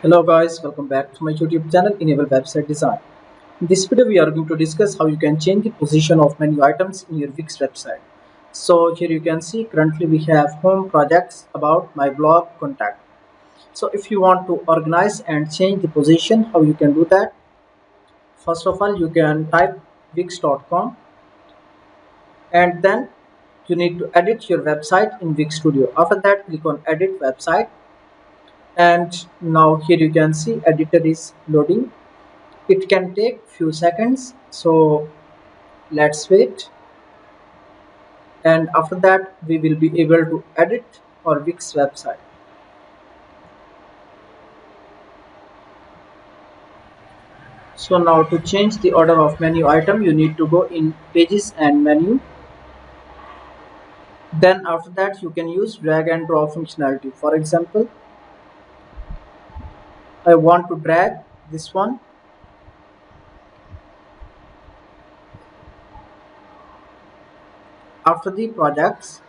Hello guys, welcome back to my YouTube channel Enable Website Design. In this video we are going to discuss how you can change the position of menu items in your Wix website. So here you can see currently we have home, projects, about, my blog, contact. So if you want to organize and change the position, how you can do that? First of all, you can type wix.com and then you need to edit your website in Wix Studio. After that, click on edit website, and now here you can see editor is loading. It can take few seconds, so let's wait, and after that we will be able to edit our Wix website. So now to change the order of menu item, you need to go in pages and menu. Then after that you can use drag and drop functionality. For example, I want to drag this one after the projects.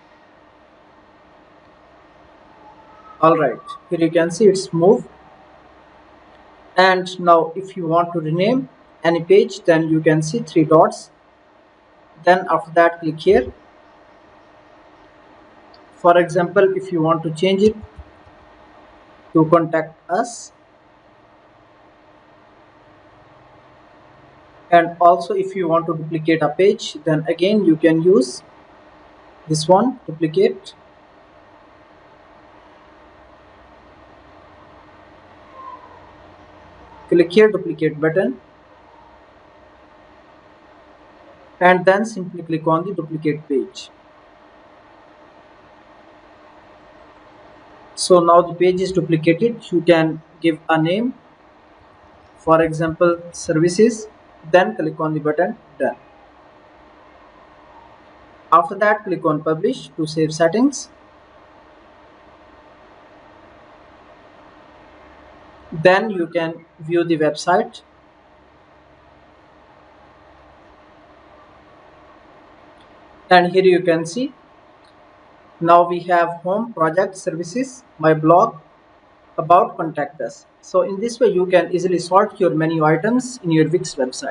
Alright, here you can see it's moved. And now if you want to rename any page, then you can see three dots. Then after that click here. For example, if you want to change it to contact us, and also if you want to duplicate a page, then again you can use this one, duplicate. Click here, duplicate button, and then simply click on the duplicate page. So now the page is duplicated. You can give a name, for example services, then click on the button done. After that click on publish to save settings. Then you can view the website, and here you can see now we have home, project, services, my blog, about, contact us. So in this way you can easily sort your menu items in your Wix website.